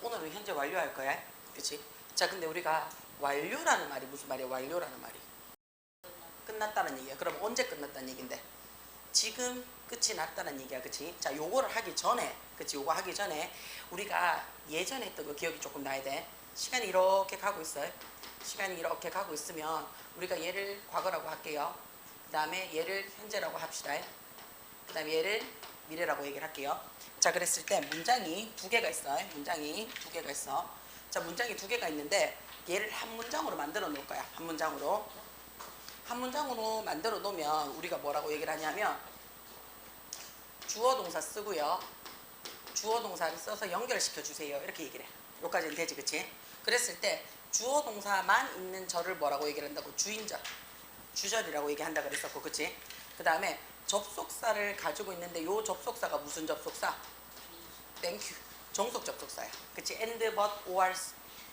오늘은 현재 완료할 거야. 그치? 자, 근데 우리가 완료라는 말이 무슨 말이야? 완료라는 말이 끝났다는 얘기야. 그럼 언제 끝났다는 얘긴데? 지금 끝이 났다는 얘기야. 그치? 자, 요거를 하기 전에, 그치? 요거 하기 전에 우리가 예전에 했던 거 기억이 조금 나야 돼. 시간이 이렇게 가고 있어요. 시간이 이렇게 가고 있으면 우리가 얘를 과거라고 할게요. 그 다음에 얘를 현재라고 합시다. 그 다음에 얘를 미래라고 얘기를 할게요. 자, 그랬을 때 문장이 두 개가 있어요. 문장이 두 개가 있어. 자, 문장이 두 개가 있는데 얘를 한 문장으로 만들어 놓을 거야. 한 문장으로. 한 문장으로 만들어 놓으면 우리가 뭐라고 얘기를 하냐면 주어 동사 쓰고요. 주어 동사를 써서 연결시켜 주세요. 이렇게 얘기를 해. 여기까지는 되지, 그치? 그랬을 때 주어 동사만 있는 절을 뭐라고 얘기를 한다고? 주인절, 주절이라고 얘기한다 그랬었고, 그치? 그 다음에 접속사를 가지고 있는데 요 접속사가 무슨 접속사? 땡큐. 종속 접속사야. 그치? and, but, or,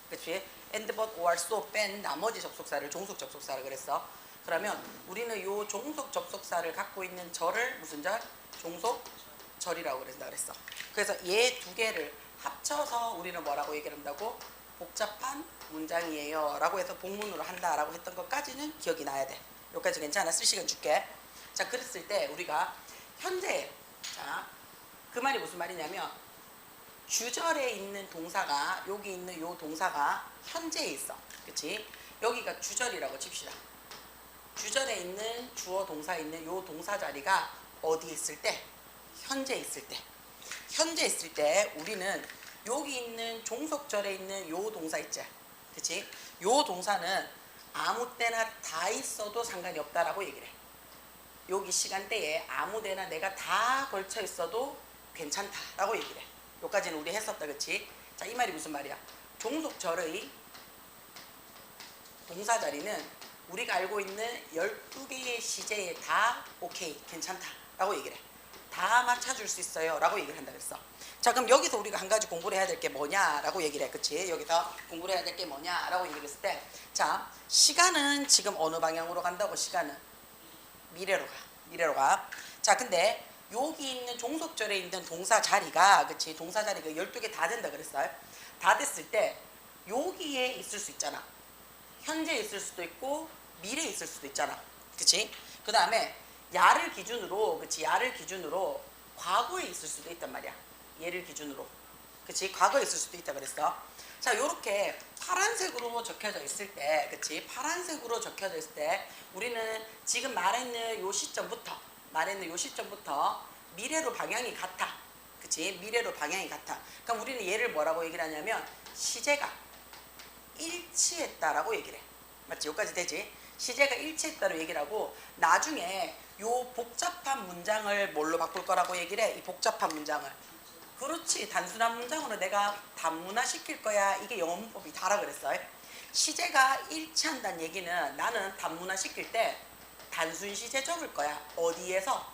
그치? and, but, or, so 뺀 나머지 접속사를 종속 접속사라 그랬어. 그러면 우리는 요 종속 접속사를 갖고 있는 절을 무슨 절? 종속 절이라고 그랬어. 그래서 얘 두 개를 합쳐서 우리는 뭐라고 얘기를 한다고? 복잡한 문장이에요 라고 해서 복문으로 한다라고 했던 것까지는 기억이 나야 돼. 여기까지 괜찮아? 쓸 시간 줄게. 자, 그랬을 때 우리가 현재, 자, 그 말이 무슨 말이냐면 주절에 있는 동사가, 여기 있는 요 동사가 현재에 있어. 그치? 여기가 주절이라고 칩시다. 주절에 있는 주어 동사에 있는 요 동사 자리가 어디에 있을 때? 현재에 있을 때. 현재 있을 때 우리는 여기 있는 종속절에 있는 요 동사 있지? 그치? 요 동사는 아무 때나 다 있어도 상관이 없다라고 얘기를 해. 여기 시간대에 아무 데나 내가 다 걸쳐 있어도 괜찮다라고 얘기를 해. 여기까지는 우리 했었다, 그치? 자, 이 말이 무슨 말이야? 종속절의 동사 자리는 우리가 알고 있는 12개의 시제에 다 오케이, 괜찮다라고 얘기를 해. 다 맞춰줄 수 있어요 라고 얘기를 한다 그랬어. 자, 그럼 여기서 우리가 한 가지 공부를 해야 될 게 뭐냐라고 얘기를 해. 그치? 여기서 공부를 해야 될 게 뭐냐라고 얘기를 했을 때, 자, 시간은 지금 어느 방향으로 간다고? 시간은 미래로 가. 미래로 가. 자, 근데 여기 있는 종속절에 있는 동사 자리가, 그치? 동사 자리가 12개 다 된다 그랬어요. 다 됐을 때 여기에 있을 수 있잖아. 현재에 있을 수도 있고 미래에 있을 수도 있잖아. 그치? 그 다음에 야를 기준으로, 그치? 야를 기준으로 과거에 있을 수도 있단 말이야. 얘를 기준으로. 그치? 과거에 있을 수도 있다 그랬어. 자, 요렇게 파란색으로 적혀져 있을 때, 그치? 파란색으로 적혀져 있을 때 우리는 지금 말했는 요 시점부터 미래로 방향이 같아. 그치? 미래로 방향이 같아. 그럼 우리는 얘를 뭐라고 얘기를 하냐면 시제가 일치했다라고 얘기를 해. 맞지? 여기까지 되지? 시제가 일치했다로 얘기를 하고 나중에 요 복잡한 문장을 뭘로 바꿀 거라고 얘기를 해? 이 복잡한 문장을. 그렇지. 단순한 문장으로 내가 단문화 시킬 거야. 이게 영어 문법이 다라 그랬어요. 시제가 일치한다는 얘기는 나는 단문화 시킬 때 단순 시제 적을 거야. 어디에서?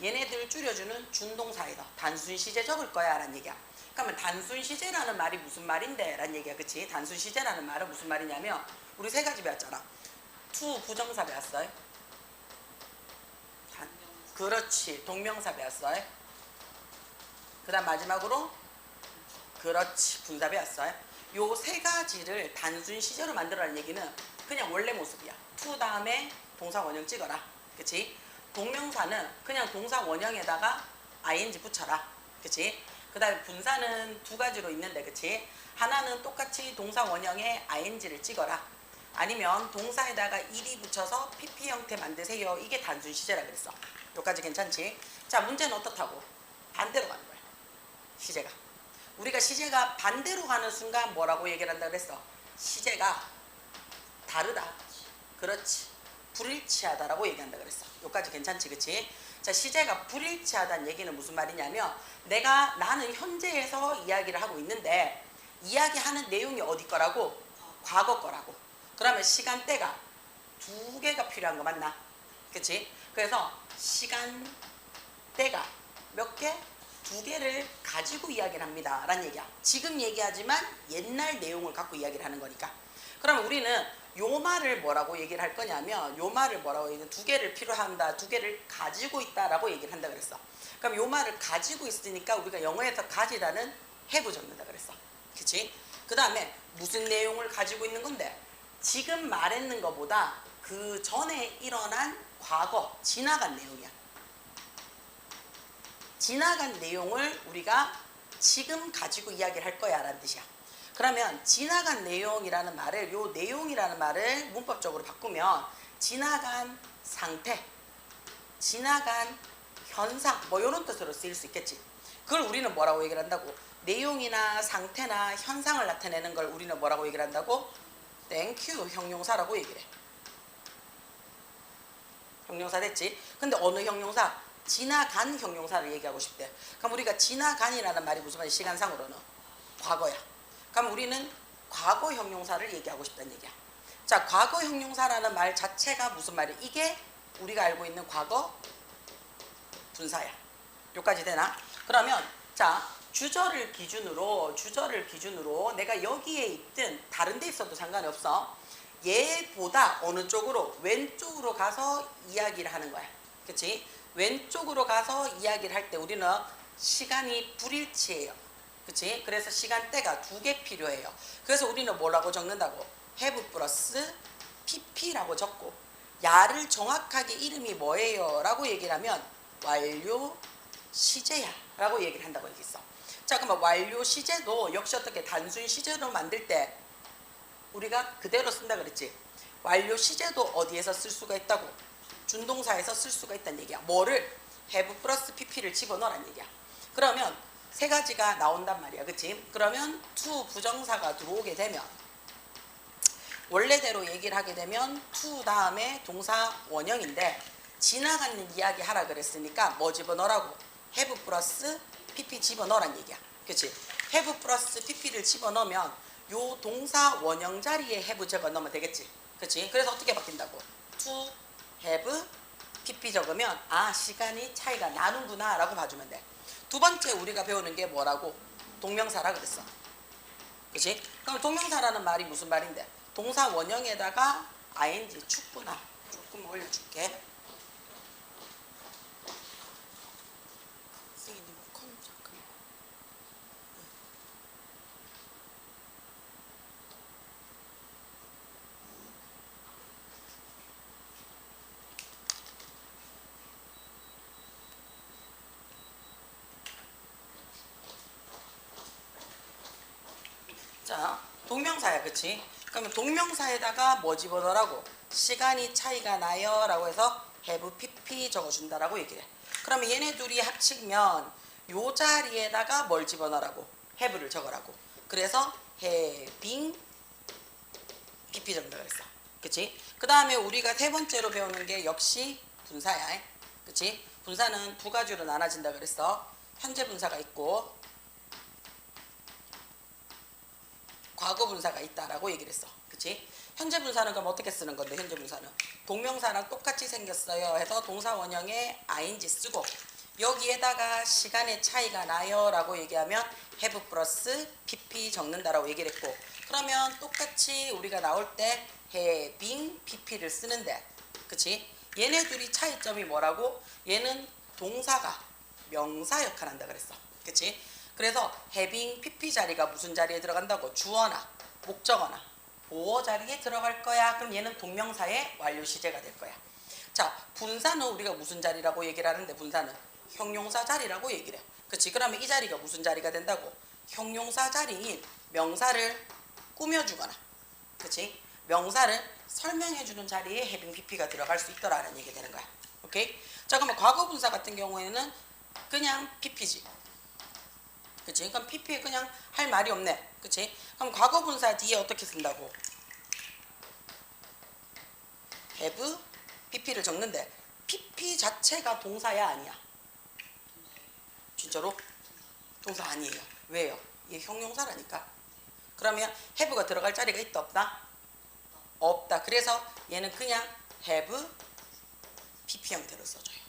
얘네들 줄여주는 준동사에서 단순 시제 적을 거야 라는 얘기야. 그러면 단순 시제라는 말이 무슨 말인데? 라는 얘기야. 그치? 단순 시제라는 말은 무슨 말이냐면 우리 세 가지 배웠잖아. 투 부정사 배웠어요. 그렇지. 동명사 배웠어요. 그 다음 마지막으로 그렇지. 분사 배웠어요. 요 세 가지를 단순 시제로 만들어라는 얘기는 그냥 원래 모습이야. 투 다음에 동사 원형 찍어라. 그치? 동명사는 그냥 동사 원형에다가 ing 붙여라. 그치? 그 다음에 분사는 두 가지로 있는데, 그치? 하나는 똑같이 동사 원형에 ing를 찍어라. 아니면 동사에다가 일이 붙여서 pp 형태 만드세요. 이게 단순 시제라 그랬어. 여기까지 괜찮지? 자, 문제는 어떻다고? 반대로 가는 거야. 시제가. 우리가 시제가 반대로 가는 순간 뭐라고 얘기를 한다 그랬어? 시제가 다르다. 그렇지. 불일치하다라고 얘기한다 그랬어. 여기까지 괜찮지, 그치? 자, 시제가 불일치하다는 얘기는 무슨 말이냐면 나는 현재에서 이야기를 하고 있는데 이야기하는 내용이 어디 거라고? 과거 거라고. 그러면 시간대가 두 개가 필요한 거 맞나? 그치? 그래서 시간대가 몇 개? 두 개를 가지고 이야기를 합니다 라는 얘기야. 지금 얘기하지만 옛날 내용을 갖고 이야기를 하는 거니까. 그러면 우리는 요 말을 뭐라고 얘기를 할 거냐면 요 말을 뭐라고 얘기하면 두 개를 필요한다, 두 개를 가지고 있다라고 얘기를 한다 그랬어. 그럼 요 말을 가지고 있으니까 우리가 영어에서 가지다는 have 적는다 그랬어. 그치? 그 다음에 무슨 내용을 가지고 있는 건데 지금 말했는 것보다 그 전에 일어난 과거, 지나간 내용이야. 지나간 내용을 우리가 지금 가지고 이야기를 할 거야 라는 뜻이야. 그러면 지나간 내용이라는 말을 요 내용이라는 말을 문법적으로 바꾸면 지나간 상태, 지나간 현상 뭐 이런 뜻으로 쓰일 수 있겠지. 그걸 우리는 뭐라고 얘기를 한다고? 내용이나 상태나 현상을 나타내는 걸 우리는 뭐라고 얘기를 한다고? thank you 형용사라고 얘기를 해. 형용사 됐지? 근데 어느 형용사? 지나간 형용사를 얘기하고 싶대. 그럼 우리가 지나간이라는 말이 무슨 말이야? 시간상으로는 과거야. 그럼 우리는 과거 형용사를 얘기하고 싶다는 얘기야. 자, 과거 형용사라는 말 자체가 무슨 말이야? 이게 우리가 알고 있는 과거 분사야. 여기까지 되나? 그러면 자, 주절을 기준으로 내가 여기에 있든 다른 데 있어도 상관이 없어. 얘보다 어느 쪽으로? 왼쪽으로 가서 이야기를 하는 거야. 그치? 왼쪽으로 가서 이야기를 할 때 우리는 시간이 불일치해요. 그치? 그래서 시간대가 2개 필요해요. 그래서 우리는 뭐라고 적는다고? have 플러스 pp라고 적고 야를 정확하게 이름이 뭐예요? 라고 얘기를 하면 완료 시제야 라고 얘기를 한다고 얘기했어. 자, 그러면 완료 시제도 역시 어떻게 단순 시제로 만들 때 우리가 그대로 쓴다 그랬지. 완료 시제도 어디에서 쓸 수가 있다고? 준동사에서 쓸 수가 있다는 얘기야. 뭐를? have 플러스 pp를 집어넣으라는 얘기야. 그러면 세 가지가 나온단 말이야. 그치? 그러면 to 부정사가 들어오게 되면 원래대로 얘기를 하게 되면 to 다음에 동사 원형인데 지나가는 이야기 하라 그랬으니까 뭐 집어넣으라고? have 플러스 pp 집어넣으란 얘기야. 그치? have 플러스 pp를 집어넣으면 요 동사 원형 자리에 have 집어넣으면 되겠지. 그치? 그래서 어떻게 바뀐다고? to have pp 적으면 아 시간이 차이가 나는구나 라고 봐주면 돼. 두 번째 우리가 배우는 게 뭐라고? 동명사라 그랬어. 그치? 그럼 동명사라는 말이 무슨 말인데? 동사 원형에다가 ing 축구나 조금 올려줄게. 자, 동명사야. 그치? 그러면 동명사에다가 뭐 집어넣으라고? 시간이 차이가 나요 라고 해서 have pp 적어준다라고 얘기를 해. 그러면 얘네 둘이 합치면 요 자리에다가 뭘 집어넣으라고? have를 적으라고. 그래서 having pp 적는다 그랬어. 그치? 그 다음에 우리가 세 번째로 배우는 게 역시 분사야. 그치? 분사는 두 가지로 나눠진다 그랬어. 현재 분사가 있고 과거 분사가 있다라고 얘기를 했어. 그치? 현재 분사는 그럼 어떻게 쓰는 건데, 현재 분사는? 동명사랑 똑같이 생겼어요 해서 동사 원형에 ing 쓰고 여기에다가 시간의 차이가 나요 라고 얘기하면 have 플러스 pp 적는다라고 얘기를 했고 그러면 똑같이 우리가 나올 때 having pp를 쓰는데 그치? 얘네 둘이 차이점이 뭐라고? 얘는 동사가 명사 역할을 한다 그랬어. 그치? 그래서 having pp 자리가 무슨 자리에 들어간다고? 주어나 목적어나 보어 자리에 들어갈 거야. 그럼 얘는 동명사의 완료 시제가 될 거야. 자, 분사는 우리가 무슨 자리라고 얘기를 하는데 분사는 형용사 자리라고 얘기를 해. 그치? 그러면 이 자리가 무슨 자리가 된다고? 형용사 자리인 명사를 꾸며주거나 그치? 명사를 설명해주는 자리에 having pp가 들어갈 수 있더라는 얘기 되는 거야. 오케이? 자, 그러면 과거 분사 같은 경우에는 그냥 pp지. 그치? 그럼 pp에 그냥 할 말이 없네. 그치? 그럼 과거 분사 뒤에 어떻게 쓴다고? have pp를 적는데 pp 자체가 동사야 아니야? 진짜로? 동사 아니에요. 왜요? 이게 형용사라니까. 그러면 have가 들어갈 자리가 있다 없다? 없다. 그래서 얘는 그냥 have pp 형태로 써줘요.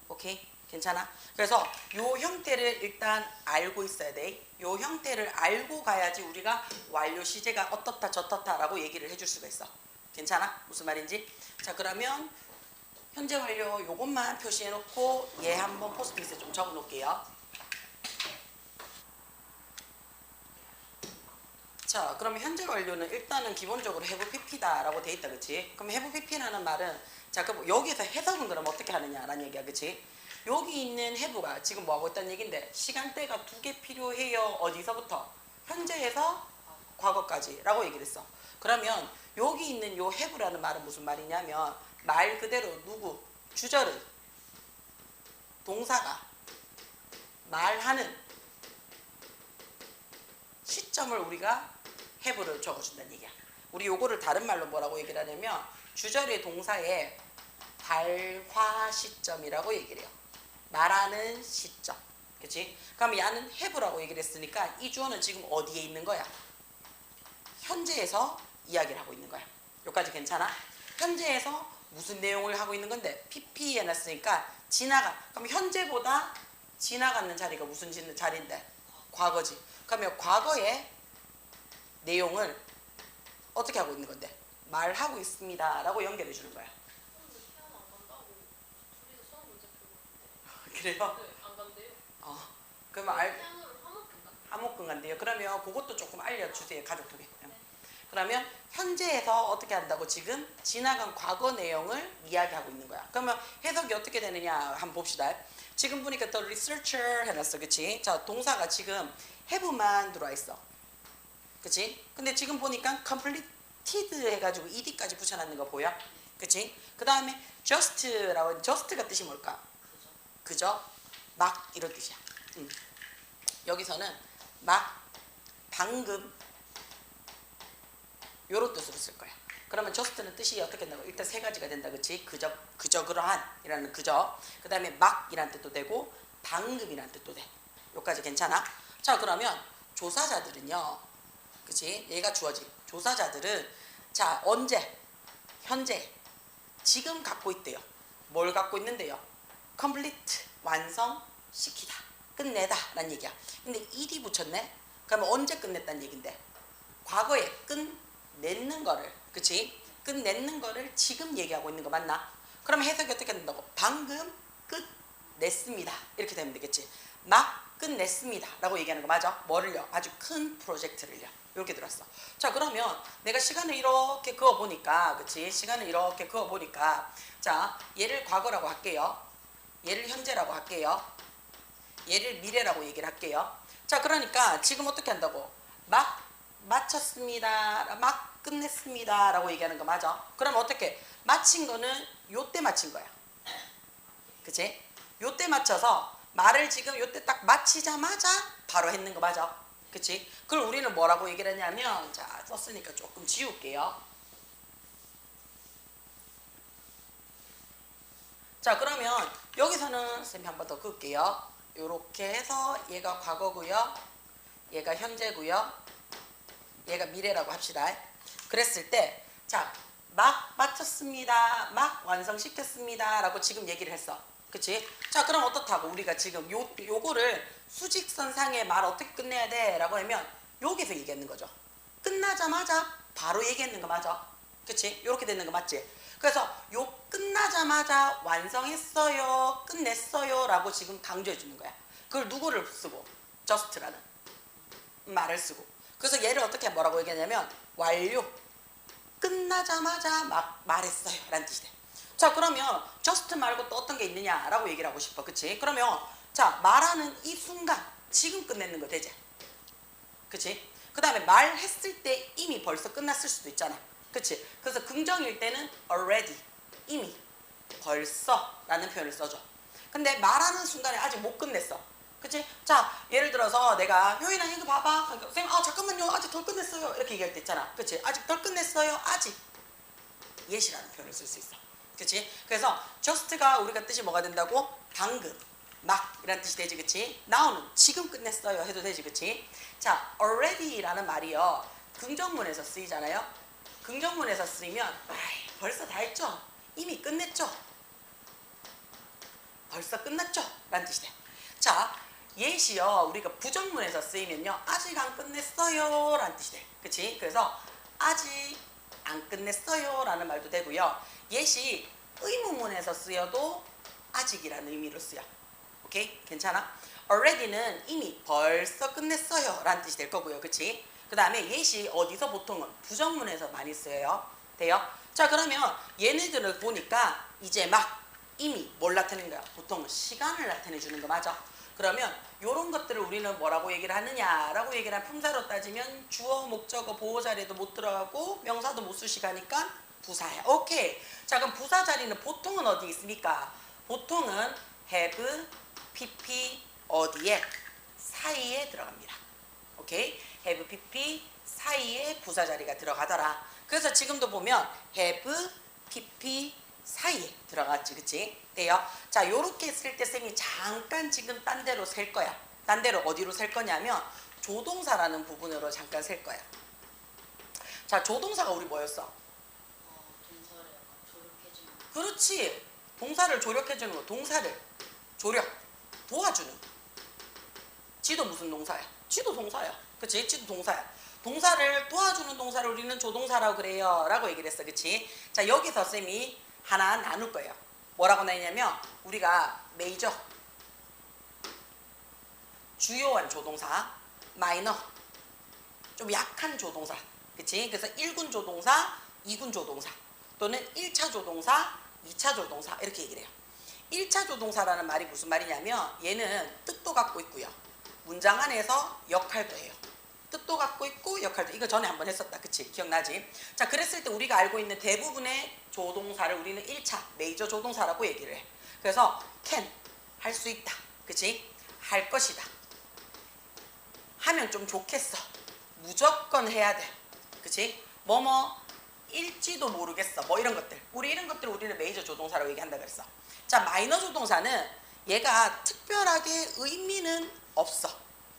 오케이? 괜찮아? 그래서 요 형태를 일단 알고 있어야 돼. 요 형태를 알고 가야지 우리가 완료 시제가 어떻다 저떻다 라고 얘기를 해줄 수가 있어. 괜찮아? 무슨 말인지? 자, 그러면 현재 완료 요것만 표시해 놓고 얘 한번 포스트잇에 좀 적어 놓을게요. 자, 그럼 현재 완료는 일단은 기본적으로 have pp다라고 돼 있다, 그치? 그럼 have pp라는 말은 자, 그럼 여기서 해석은 그럼 어떻게 하느냐라는 얘기야, 그치? 여기 있는 have가 지금 뭐 하고 있다는 얘긴데 시간대가 2개 필요해요. 어디서부터? 현재에서 과거까지라고 얘기를 했어. 그러면 여기 있는 요 have라는 말은 무슨 말이냐면 말 그대로 누구? 주절의 동사가 말하는 시점을 우리가 have를 적어준다는 얘기야. 우리 요거를 다른 말로 뭐라고 얘기를 하냐면 주절의 동사의 발화 시점이라고 얘기를 해요. 말하는 시점. 그치? 그럼 얘는 have라고 얘기를 했으니까 이 주어는 지금 어디에 있는 거야? 현재에서 이야기를 하고 있는 거야. 여기까지 괜찮아? 현재에서 무슨 내용을 하고 있는 건데 PP 해놨으니까 지나가. 그럼 현재보다 지나가는 자리가 무슨 자리인데? 과거지. 그러면 과거의 내용을 어떻게 하고 있는 건데? 말하고 있습니다 라고 연결해 주는 거야. 그래요? 네, 안 간대요. 그러면 태양으로 화목금 간대요. 그러면 그것도 조금 알려주세요. 가족톡에. 그러면 현재에서 어떻게 한다고? 지금 지나간 과거 내용을 이야기하고 있는 거야. 그러면 해석이 어떻게 되느냐 한번 봅시다. 지금 보니까 the researcher 해놨어. 그치? 자, 동사가 지금 have만 들어와 있어. 그치? 근데 지금 보니까 completed 해가지고 ed까지 붙여놨는 거 보여? 그치? 그 다음에 just라고, just가 뜻이 뭘까? 그저? 막 이런 뜻이야. 여기서는 막, 방금 요런 뜻으로 쓸 거야. 그러면 just는 뜻이 어떻게 된다고? 일단 세 가지가 된다. 그치? 그저 그러한 이라는 그저. 그 다음에 막 이란 뜻도 되고 방금이란 뜻도 돼. 요까지 괜찮아? 자, 그러면 조사자들은요. 그치? 얘가 주어지. 조사자들은 자, 언제? 현재. 지금 갖고 있대요. 뭘 갖고 있는데요? complete. 완성시키다. 끝내다 라는 얘기야. 근데 ed 붙였네? 그러면 언제 끝냈다는 얘긴데? 과거에 끝내는 거를, 그치? 끝내는 거를 지금 얘기하고 있는 거 맞나? 그럼 해석이 어떻게 된다고? 방금 끝냈습니다. 이렇게 되면 되겠지. 막 끝냈습니다 라고 얘기하는 거 맞아? 뭐를요? 아주 큰 프로젝트를요. 이렇게 들었어. 자, 그러면 내가 시간을 이렇게 그어보니까, 그치? 시간을 이렇게 그어보니까, 자, 얘를 과거라고 할게요. 얘를 현재라고 할게요. 얘를 미래라고 얘기를 할게요. 자, 그러니까 지금 어떻게 한다고? 막 마쳤습니다. 막 끝냈습니다 라고 얘기하는 거 맞아? 그럼 어떻게? 마친 거는 요때 마친 거야. 그치? 요때 맞춰서 말을 지금 요때 딱 마치자마자 바로 했는 거 맞아? 그치? 그걸 우리는 뭐라고 얘기를 하냐면, 자, 썼으니까 조금 지울게요. 자, 그러면 여기서는 쌤이 한 번 더 그을게요. 요렇게 해서 얘가 과거고요. 얘가 현재고요. 얘가 미래라고 합시다. 그랬을 때, 자, 막 마쳤습니다. 막 완성시켰습니다. 라고 지금 얘기를 했어. 그치? 자, 그럼 어떻다고? 우리가 지금 요거를 수직선상에 말 어떻게 끝내야 돼? 라고 하면 여기서 얘기하는 거죠. 끝나자마자 바로 얘기하는 거 맞아? 그치? 요렇게 되는 거 맞지? 그래서 요 끝나자마자 완성했어요, 끝냈어요 라고 지금 강조해 주는 거야. 그걸 누구를 쓰고? just라는 말을 쓰고. 그래서 얘를 어떻게 뭐라고 얘기하냐면 완료, 끝나자마자 막 말했어요 라는 뜻이 돼. 자, 그러면 just 말고 또 어떤 게 있느냐 라고 얘기를 하고 싶어. 그치? 그러면 자, 말하는 이 순간 지금 끝내는 거 되지? 그치? 그 다음에 말했을 때 이미 벌써 끝났을 수도 있잖아. 그치? 그래서 긍정일 때는 already, 이미, 벌써 라는 표현을 써줘. 근데 말하는 순간에 아직 못 끝냈어. 그치? 자, 예를 들어서 내가 효인아 이거 봐봐. 그러니까 쌤, 잠깐만요. 아직 덜 끝냈어요. 이렇게 얘기할 때 있잖아. 그치? 아직 덜 끝냈어요. 아직. yet이라는 표현을 쓸 수 있어. 그치? 그래서 just가 우리가 뜻이 뭐가 된다고? 방금, 막 이라는 뜻이 되지. 그치? now는 지금 끝냈어요 해도 되지. 그치? 자, already라는 말이요, 긍정문에서 쓰이잖아요. 긍정문에서 쓰이면 벌써 다 했죠? 이미 끝냈죠? 벌써 끝났죠? 라는 뜻이 돼. 자, yet이요, 우리가 부정문에서 쓰이면요, 아직 안 끝냈어요 라는 뜻이 돼. 그치? 그래서 아직 안 끝냈어요 라는 말도 되고요. yet이 의문문에서 쓰여도 아직이라는 의미로 쓰여. 오케이? 괜찮아? already는 이미 벌써 끝냈어요 라는 뜻이 될 거고요. 그치? 그 다음에 yet이 어디서 보통은 부정문에서 많이 쓰여요. 돼요? 자, 그러면 얘네들을 보니까 이제 막 이미 뭘 나타내는 거야? 보통은 시간을 나타내 주는 거 맞아? 그러면 이런 것들을 우리는 뭐라고 얘기를 하느냐라고 얘기를 한 품사로 따지면 주어, 목적어, 보호 자리에도 못 들어가고 명사도 못 쓸 시간이니까 부사야. 오케이. 자, 그럼 부사 자리는 보통은 어디 있습니까? 보통은 have, pp 어디에? 사이에 들어갑니다. 오케이. have, pp 사이에 부사 자리가 들어가더라. 그래서 지금도 보면 have, pp 사이에 들어갔지, 그치? 돼요? 자, 요렇게 했을 때 쌤이 잠깐 지금 딴 데로 셀 거야. 딴 데로 어디로 셀 거냐면 조동사라는 부분으로 잠깐 셀 거야. 자, 조동사가 우리 뭐였어? 동사를 약간 조력해주는. 그렇지. 동사를 조력해주는 거. 동사를 조력, 도와주는. 지도 무슨 동사야? 지도 동사야. 그치? 지도 동사야. 동사를 도와주는 동사를 우리는 조동사라고 그래요 라고 얘기를 했어. 그치? 자, 여기서 쌤이 하나 나눌 거예요. 뭐라고 나뉘냐면 우리가 메이저, 주요한 조동사, 마이너, 좀 약한 조동사. 그치? 그래서 1군 조동사, 2군 조동사 또는 1차 조동사, 2차 조동사 이렇게 얘기를 해요. 1차 조동사라는 말이 무슨 말이냐면 얘는 뜻도 갖고 있고요. 문장 안에서 역할도 해요. 뜻도 갖고 있고 역할도. 이거 전에 한번 했었다. 그치? 기억나지? 자, 그랬을 때 우리가 알고 있는 대부분의 조동사를 우리는 1차 메이저 조동사라고 얘기를 해. 그래서 can 할 수 있다. 그치? 할 것이다. 하면 좀 좋겠어. 무조건 해야 돼. 그치? 뭐뭐 일지도 모르겠어. 뭐 이런 것들. 이런 것들 우리는 메이저 조동사라고 얘기한다 그랬어. 자, 마이너 조동사는 얘가 특별하게 의미는 없어.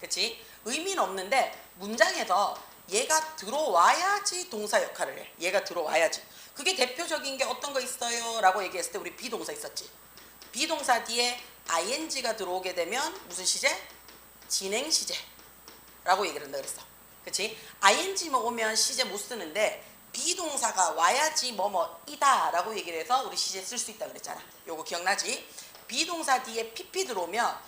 그치? 의미는 없는데 문장에서 얘가 들어와야지 동사 역할을 해. 얘가 들어와야지. 그게 대표적인 게 어떤 거 있어요? 라고 얘기했을 때 우리 비동사 있었지. 비동사 뒤에 ing가 들어오게 되면 무슨 시제? 진행 시제라고 얘기를 한다 그랬어. 그치? ing만 오면 시제 못 쓰는데 비동사가 와야지 뭐뭐이다 라고 얘기를 해서 우리 시제 쓸 수 있다 그랬잖아. 요거 기억나지? 비동사 뒤에 pp 들어오면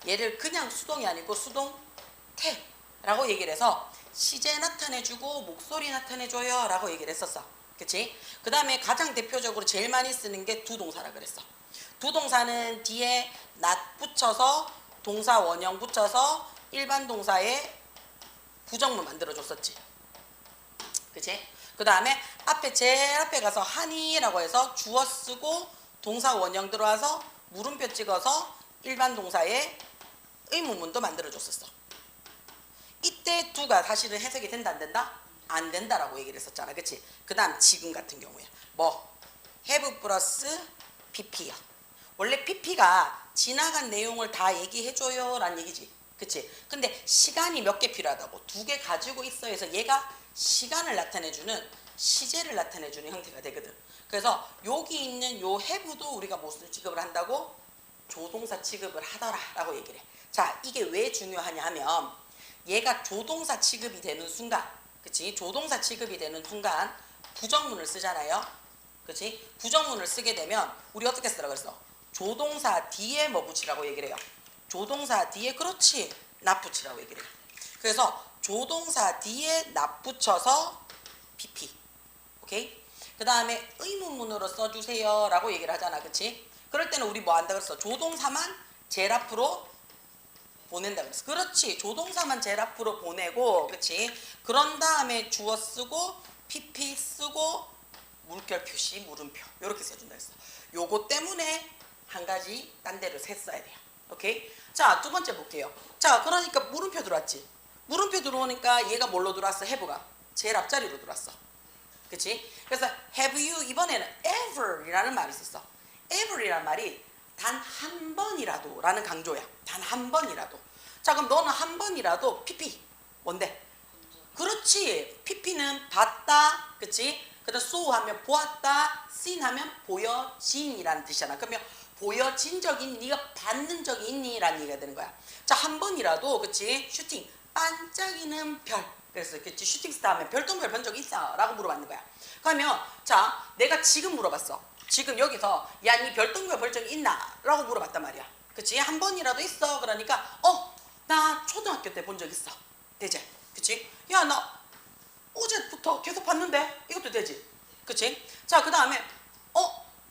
얘를 그냥 수동이 아니고 수동태 라고 얘기를 해서 시제 나타내주고 목소리 나타내줘요 라고 얘기를 했었어. 그치? 그 다음에 가장 대표적으로 제일 많이 쓰는 게 두 동사라 그랬어. 두 동사는 뒤에 not 붙여서 동사 원형 붙여서 일반 동사에 부정문 만들어줬었지. 그치? 그 다음에 앞에 제일 앞에 가서 하니라고 해서 주어 쓰고 동사 원형 들어와서 물음표 찍어서 일반 동사에 의문문도 만들어줬었어. 이때 두가 사실은 해석이 된다 안 된다? 안 된다라고 얘기를 했었잖아. 그치? 그 다음 지금 같은 경우에 뭐 have 플러스 pp야. 원래 pp가 지나간 내용을 다 얘기해줘요 라는 얘기지. 그치? 근데 시간이 몇 개 필요하다고 2개 가지고 있어 해서 얘가 시간을 나타내주는 시제를 나타내주는 형태가 되거든. 그래서 여기 있는 요 have도 우리가 무슨 취급을 한다고? 조동사 취급을 하더라 라고 얘기를 해. 자, 이게 왜 중요하냐 하면 얘가 조동사 취급이 되는 순간, 그치? 조동사 취급이 되는 순간 부정문을 쓰잖아요. 그치? 부정문을 쓰게 되면 우리 어떻게 쓰라고 그랬어? 조동사 뒤에 뭐 붙이라고 얘기를 해요? 조동사 뒤에 그렇지 not 붙이라고 얘기를 해요. 그래서 조동사 뒤에 not 붙여서 pp. 오케이? 그 다음에 의문문으로 써주세요 라고 얘기를 하잖아. 그치? 그럴 때는 우리 뭐 한다 그랬어? 조동사만 제일 앞으로 보낸다 그랬어. 그렇지. 조동사만 제일 앞으로 보내고, 그치? 그런 다음에 주어 쓰고 pp 쓰고 물결 표시 물음표 이렇게 써준다 그랬어. 요거 때문에 한 가지 딴 데를 셌어야 돼요. 오케이? 자, 두 번째 볼게요. 자, 그러니까 물음표 들어왔지. 물음표 들어오니까 얘가 뭘로 들어왔어? have가 제일 앞자리로 들어왔어. 그치? 그래서 have you 이번에는 ever이라는 말이 있었어. ever이라는 말이 단 한 번이라도 라는 강조야. 단 한 번이라도. 자, 그럼 너는 한 번이라도 pp 뭔데? 그렇지. pp는 봤다. 그치? 그 다음 saw 하면 보았다. seen 하면 보여진이라는 뜻이잖아. 그러면 보여진 적이 있니? 네가 받는 적이 있니? 라는 얘기가 되는 거야. 자, 한 번이라도, 그치? 슈팅 반짝이는 별. 그래서 그치? 슈팅 스타 하면 별똥별 본 적 있어? 라고 물어봤는 거야. 그러면 자, 내가 지금 물어봤어. 지금 여기서 야, 니 별똥별 본 적 있나? 라고 물어봤단 말이야. 그치? 한 번이라도 있어. 그러니까 나 초등학교 때 본 적 있어. 되지? 그치? 야, 나 어제부터 계속 봤는데? 이것도 되지? 그치? 자, 그 다음에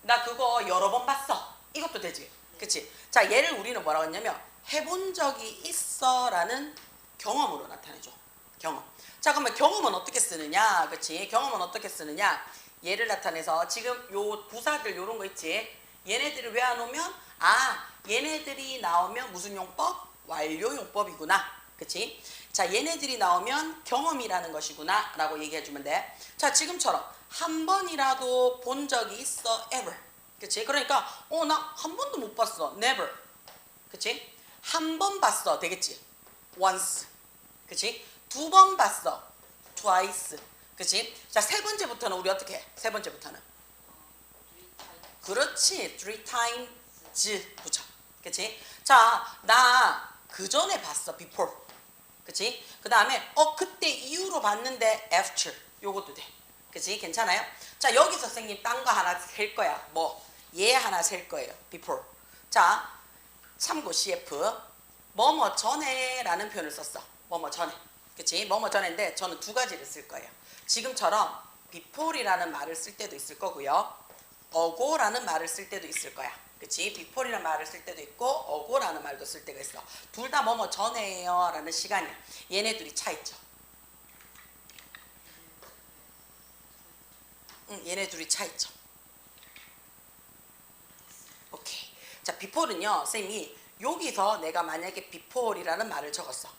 나 그거 여러 번 봤어. 이것도 되지? 그치? 자, 얘를 우리는 뭐라고 했냐면 해본 적이 있어 라는 경험으로 나타내줘. 경험. 자, 그러면 경험은 어떻게 쓰느냐? 그치? 경험은 어떻게 쓰느냐? 얘를 나타내서 지금 요 부사들 요런 거 있지? 얘네들을 외워놓으면 얘네들이 나오면 무슨 용법? 완료용법이구나. 그치? 자, 얘네들이 나오면 경험이라는 것이구나 라고 얘기해주면 돼. 자, 지금처럼 한 번이라도 본 적이 있어. ever. 그치? 그러니까 나 한 번도 못 봤어. never. 그치? 한 번 봤어. 되겠지? once. 그치? 두 번 봤어. twice. 그치? 자, 세 번째부터는 우리 어떻게 해? 세 번째부터는 그렇지. three times 붙여. 그치? 자, 나 그 전에 봤어. before. 그치? 그 다음에 그때 이후로 봤는데 after. 요것도 돼. 그치? 괜찮아요? 자, 여기서 선생님 딴 거 하나 셀 거야. 얘 하나 셀 거예요. before. 자, 참고 CF 뭐뭐 전에 라는 표현을 썼어. 뭐뭐 전에. 그치? 뭐뭐 전에인데 저는 두 가지를 쓸 거예요. 지금처럼 before이라는 말을 쓸 때도 있을 거고요. ago라는 말을 쓸 때도 있을 거야. 그치? before이라는 말을 쓸 때도 있고 ago라는 말도 쓸 때가 있어. 둘 다 뭐뭐 전에요 라는 시간이야. 얘네 둘이 차 있죠. 얘네 둘이 차 있죠. 오케이. 자, before는요, 선생님이 여기서 내가 만약에 before이라는 말을 적었어.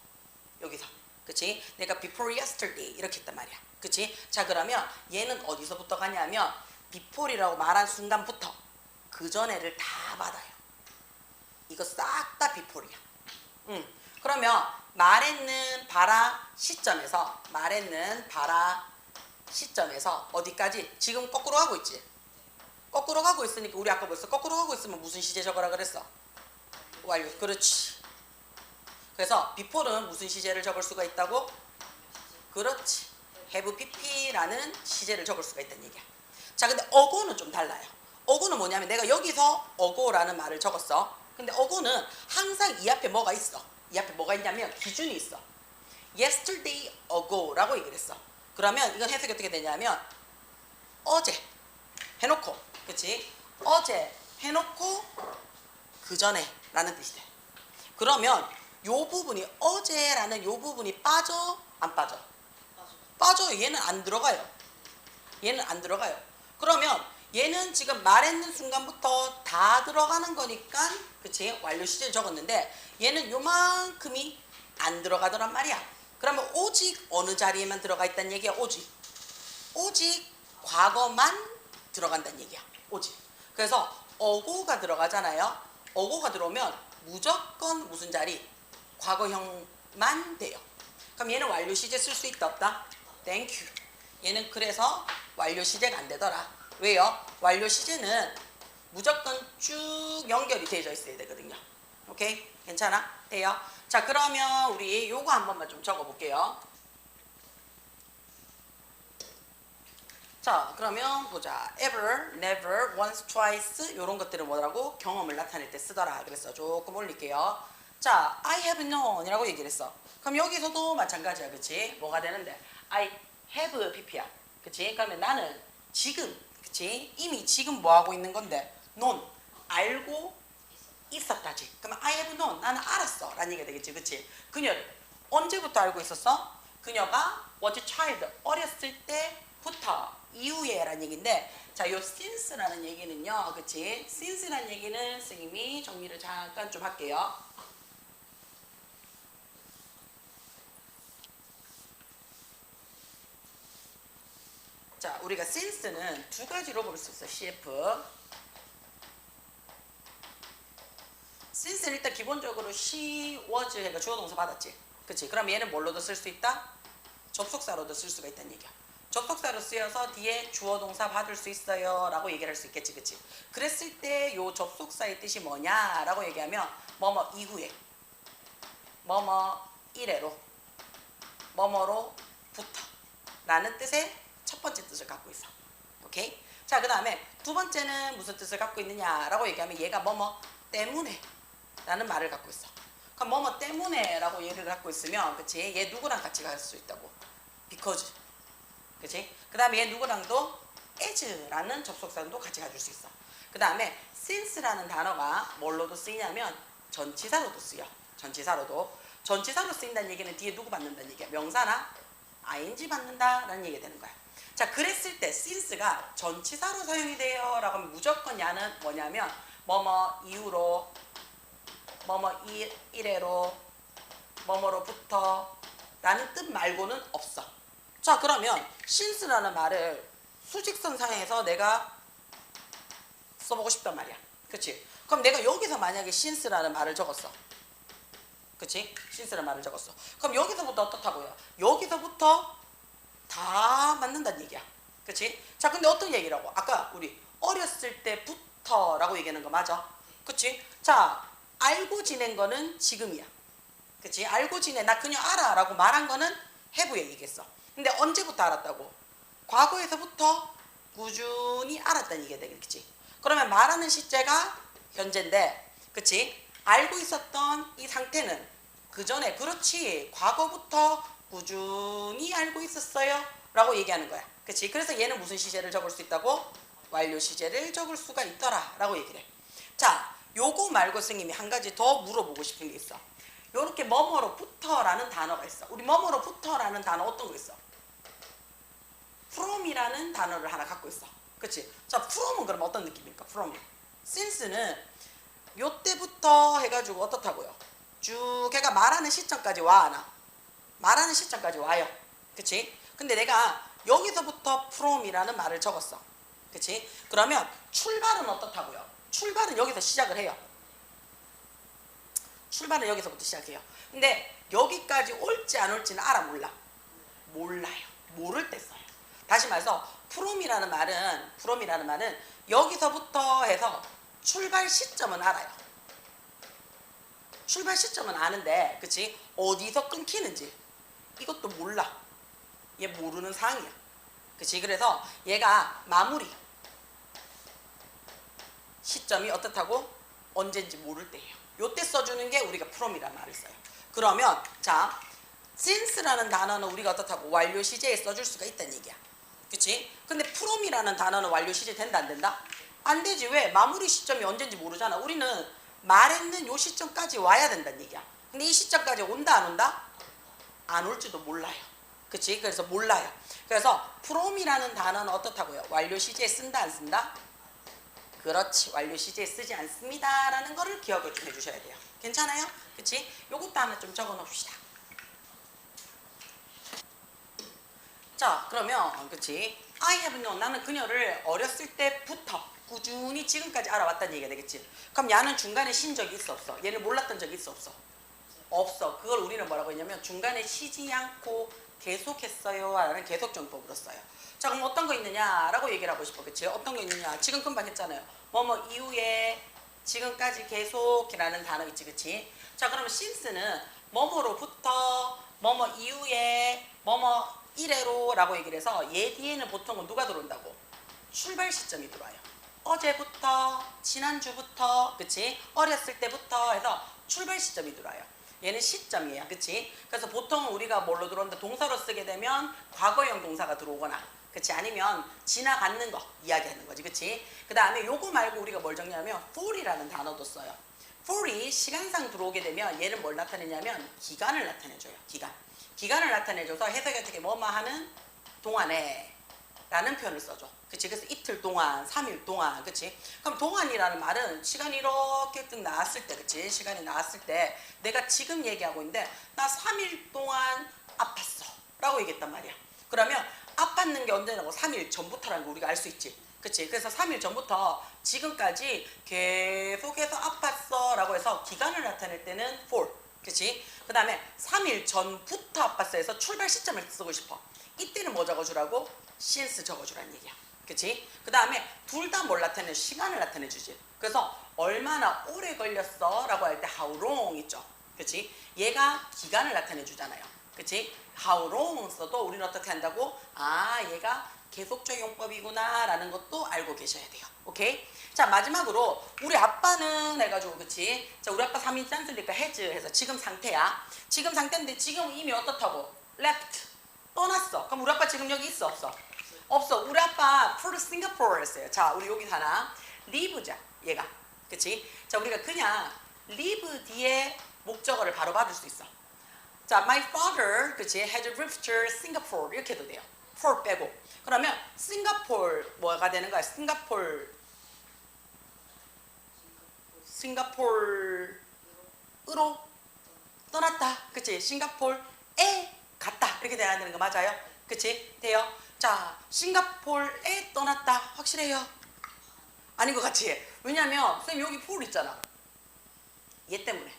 여기서. 그치? 내가 before yesterday 이렇게 했단 말이야. 그치? 자, 그러면 얘는 어디서부터 가냐면 before이라고 말한 순간부터 그 전에를 다 받아요. 이거 싹 다 before이야. 그러면 말했는 바라 시점에서 어디까지? 지금 거꾸로 가고 있지? 거꾸로 가고 있으니까 우리 아까 벌써 거꾸로 가고 있으면 무슨 시제 적어라 그랬어? 완료. 그렇지. 그래서 before는 무슨 시제를 적을 수가 있다고? 그렇지. have pp라는 시제를 적을 수가 있다는 얘기야. 자, 근데 ago는 좀 달라요. ago는 뭐냐면 내가 여기서 ago라는 말을 적었어. 근데 ago는 항상 이 앞에 뭐가 있어. 이 앞에 뭐가 있냐면 기준이 있어. yesterday ago라고 얘기를 했어. 그러면 이건 해석이 어떻게 되냐면 어제 해놓고, 그치? 어제 해놓고 그 전에 라는 뜻이 돼. 그러면 요 부분이 어제라는 요 부분이 빠져? 안 빠져? 빠져요. 얘는 안 들어가요. 얘는 안 들어가요. 그러면 얘는 지금 말했는 순간부터 다 들어가는 거니까, 그치? 완료 시제를 적었는데 얘는 요만큼이 안 들어가더란 말이야. 그러면 오직 어느 자리에만 들어가 있다는 얘기야. 오직 과거만 들어간다는 얘기야. 오직. 그래서 어고가 들어가잖아요. 어고가 들어오면 무조건 무슨 자리? 과거형만 돼요. 그럼 얘는 완료 시제 쓸 수 있다 없다? 땡큐. 얘는 그래서 완료 시제가 안 되더라. 왜요? 완료 시제는 무조건 쭉 연결이 되어 있어야 되거든요. 오케이? 괜찮아? 돼요? 자, 그러면 우리 요거 한 번만 좀 적어 볼게요. 자, 그러면 보자. ever, never, once, twice 요런 것들은 뭐라고? 경험을 나타낼 때 쓰더라. 그래서 조금 올릴게요. 자, I have known 이라고 얘기를 했어. 그럼 여기서도 마찬가지야. 그치? 뭐가 되는데? I have pp야. 그치? 그러면 나는 지금, 그치? 이미 지금 뭐 하고 있는 건데? known, 알고 있었다지. 그러면 I have known, 나는 알았어 라는 얘기가 되겠지. 그치? 그녀를 언제부터 알고 있었어? 그녀가 was a child, 어렸을 때부터 이후에 라는 얘기인데, 자, 요 since라는 얘기는요, 그치? since라는 얘기는 선생님이 정리를 잠깐 좀 할게요. 자, 우리가 since는 두 가지로 볼 수 있어. CF. since는 일단 기본적으로 she was 그러니까 주어 동사 받았지. 그치? 그럼 얘는 뭘로도 쓸 수 있다? 접속사로도 쓸 수가 있다는 얘기야. 접속사로 쓰여서 뒤에 주어 동사 받을 수 있어요 라고 얘기를 할 수 있겠지. 그치? 그랬을 때 요 접속사의 뜻이 뭐냐 라고 얘기하면 뭐뭐 이후에, 뭐뭐 이래로, 뭐뭐로부터 라는 뜻의 첫 번째 뜻을 갖고 있어. 오케이? 자, 그 다음에 두 번째는 무슨 뜻을 갖고 있느냐 라고 얘기하면 얘가 뭐뭐 때문에 라는 말을 갖고 있어. 그럼 뭐뭐 때문에 라고 얘를 갖고 있으면 그치? 얘 누구랑 같이 갈 수 있다고? because. 그치? 그 다음에 얘 누구랑도 as라는 접속사도 같이 가줄 수 있어. 그 다음에 since라는 단어가 뭘로도 쓰이냐면 전치사로도 쓰여. 전치사로 쓰인다는 얘기는 뒤에 누구 받는다는 얘기야. 명사나 ing 받는다라는 얘기가 되는 거야. 자, 그랬을 때 since가 전치사로 사용이 돼요 라고 하면 무조건 야는 뭐냐면 뭐뭐 이후로 뭐뭐 이래로 뭐뭐로부터 라는 뜻 말고는 없어. 자, 그러면 since라는 말을 수직선상에서 내가 써보고 싶단 말이야. 그치? 그럼 내가 여기서 만약에 since라는 말을 적었어. 그치? since라는 말을 적었어. 그럼 여기서부터 어떻다고요? 여기서부터 다 맞는다는 얘기야. 그치? 자, 근데 어떤 얘기라고? 아까 우리 어렸을 때부터 라고 얘기하는 거 맞아? 그치? 자, 알고 지낸 거는 지금이야. 그치? 알고 지내. 나 그냥 알아 라고 말한 거는 have에 얘기했어. 근데 언제부터 알았다고? 과거에서부터 꾸준히 알았다는 얘기가 되겠지. 그러면 말하는 시제가 현재인데, 그치? 알고 있었던 이 상태는 그 전에, 그렇지, 과거부터 꾸준히 알고 있었어요 라고 얘기하는 거야. 그치? 그래서 얘는 무슨 시제를 적을 수 있다고? 완료 시제를 적을 수가 있더라 라고 얘기를 해. 자, 요거 말고 선생님이 한 가지 더 물어보고 싶은 게 있어. 요렇게 뭐뭐로부터라는 단어가 있어. 우리 뭐뭐로부터라는 단어 어떤 거 있어? from이라는 단어를 하나 갖고 있어. 그치? 자, from은 그럼 어떤 느낌입니까? from이. since는 요때부터 해가지고 어떻다고요? 쭉 걔가 말하는 시점까지 와, 나. 말하는 시점까지 와요. 그치? 근데 내가 여기서부터 from이라는 말을 적었어. 그치? 그러면 출발은 어떻다고요? 출발은 여기서 시작을 해요. 출발은 여기서부터 시작해요. 근데 여기까지 올지 안 올지는 알아, 몰라? 몰라요. 모를 때 써요. 다시 말해서 from이라는 말은 여기서부터 해서 출발 시점은 알아요. 출발 시점은 아는데, 그치? 어디서 끊기는지 이것도 몰라. 얘 모르는 상황이야. 그치? 그래서 얘가 마무리 시점이 어떻다고? 언제인지 모를 때예요. 요때 써주는 게 우리가 from이라는 말을 써요. 그러면 자, since라는 단어는 우리가 어떻다고? 완료 시제에 써줄 수가 있다는 얘기야. 그치? 근데 from이라는 단어는 완료 시제 된다 안 된다? 안 되지. 왜? 마무리 시점이 언제인지 모르잖아. 우리는 말했는 요 시점까지 와야 된다는 얘기야. 근데 이 시점까지 온다 안 온다? 안 올지도 몰라요. 그치? 그래서 몰라요. 그래서 from이라는 단어는 어떻다고요? 완료 시제에 쓴다 안 쓴다? 그렇지. 완료 시제에 쓰지 않습니다 라는 거를 기억을 좀 해주셔야 돼요. 괜찮아요? 그치? 요것도 하나 좀 적어 놓읍시다. 자, 그러면 그치? I have known, 나는 그녀를 어렸을 때부터 꾸준히 지금까지 알아왔다는 얘기가 되겠지. 그럼 야는 중간에 쉰 적이 있어 없어? 얘를 몰랐던 적이 있어 없어? 없어. 그걸 우리는 뭐라고 했냐면 중간에 쉬지 않고 계속했어요 라는 계속정법으로 써요. 자, 그럼 어떤 거 있느냐라고 얘기를 하고 싶어. 그치? 어떤 거 있느냐? 지금 금방 했잖아요. 뭐뭐 이후에 지금까지 계속이라는 단어 있지. 그치? 자, 그러면 since는 뭐뭐로부터 뭐뭐 이후에 뭐뭐 이래로 라고 얘기를 해서 얘 뒤에는 보통은 누가 들어온다고? 출발 시점이 들어와요. 어제부터, 지난주부터, 그치? 어렸을 때부터 해서 출발 시점이 들어와요. 얘는 시점이에요. 그치? 그래서 보통 우리가 뭘로 들어온다? 동사로 쓰게 되면 과거형 동사가 들어오거나, 그치? 아니면 지나가는 거 이야기하는 거지. 그치? 그 다음에 요거 말고 우리가 뭘 적냐면 for이라는 단어도 써요. for이 시간상 들어오게 되면 얘는 뭘 나타내냐면 기간을 나타내줘요. 기간을 나타내줘서 해석이 어떻게 뭐뭐 하는 동안에 라는 표현을 써줘. 그치? 그래서 이틀 동안, 3일 동안, 그치? 그럼 동안이라는 말은 시간이 이렇게 뜩 나왔을 때, 그치? 시간이 나왔을 때 내가 지금 얘기하고 있는데 나 3일 동안 아팠어 라고 얘기했단 말이야. 그러면 아팠는 게 언제냐고 3일 전부터라는 거 우리가 알 수 있지. 그치? 그래서 3일 전부터 지금까지 계속해서 아팠어 라고 해서 기간을 나타낼 때는 for. 그치? 그 다음에 3일 전부터 아팠어 해서 출발 시점을 쓰고 싶어. 이때는 뭐 적어주라고? since 적어주라는 얘기야. 그치? 그 다음에 둘 다 뭘 나타내? 시간을 나타내주지. 그래서 얼마나 오래 걸렸어? 라고 할 때 how long 있죠. 그치? 얘가 기간을 나타내주잖아요. 그치? how long 써도 우리는 어떻게 한다고? 아, 얘가 계속적 용법이구나 라는 것도 알고 계셔야 돼요. 오케이? 자, 마지막으로 우리 아빠는 해가지고 그치? 자, 우리 아빠 3인칭 짠스니까 has 해서 지금 상태야. 지금 상태인데 지금 이미 어떻다고? left. 떠났어. 그럼 우리 아빠 지금 여기 있어 없어? 없어. 우리 아빠 for Singapore 했어요. 자, 우리 여기 하나 leave자 얘가. 그치? 자, 우리가 그냥 leave 뒤에 목적어를 바로 받을 수 있어. 자, my father, 그치? had moved to Singapore 이렇게 해도 돼요. for 빼고. 그러면 싱가폴 뭐가 되는 거야? 싱가폴으로 떠났다. 그치? 싱가폴에 갔다. 이렇게 돼야 되는 거 맞아요? 그치? 돼요? 자, 싱가폴에 떠났다. 확실해요? 아닌 것 같지? 왜냐면 선생님 여기 폴 있잖아. 얘 때문에.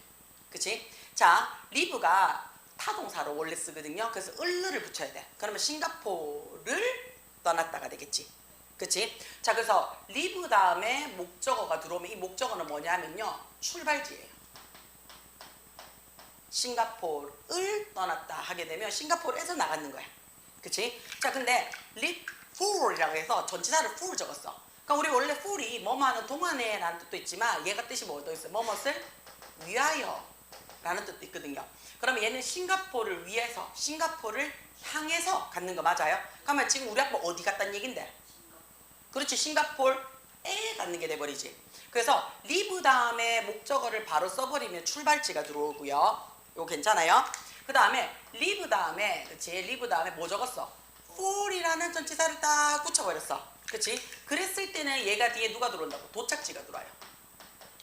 그치? 자, live가 타동사로 원래 쓰거든요. 그래서 을를 붙여야 돼. 그러면 싱가포르를 떠났다가 되겠지. 그치? 자, 그래서 live 다음에 목적어가 들어오면 이 목적어는 뭐냐면요. 출발지예요. 싱가포르를 떠났다 하게 되면 싱가포르에서 나가는 거야. 그치? 자, 근데 leave for이라고 해서 전치사를 for 적었어. 그러니까 우리 원래 for이 뭐뭐하는 동안에 라는 뜻도 있지만 얘가 뜻이 뭐도 있어요. 뭐뭇을 위하여 라는 뜻도 있거든요. 그러면 얘는 싱가포르를 위해서 싱가포르를 향해서 갖는 거 맞아요? 그러면 지금 우리 아빠 어디 갔다는 얘긴데? 그렇지, 싱가포르에 갖는 게 돼버리지. 그래서 live 다음에 목적어를 바로 써버리면 출발지가 들어오고요. 이거 괜찮아요? 그 다음에 live 다음에 그치? live 다음에 뭐 적었어? for이라는 전치사를 딱 붙여버렸어. 그치? 그랬을 때는 얘가 뒤에 누가 들어온다고? 도착지가 들어와요.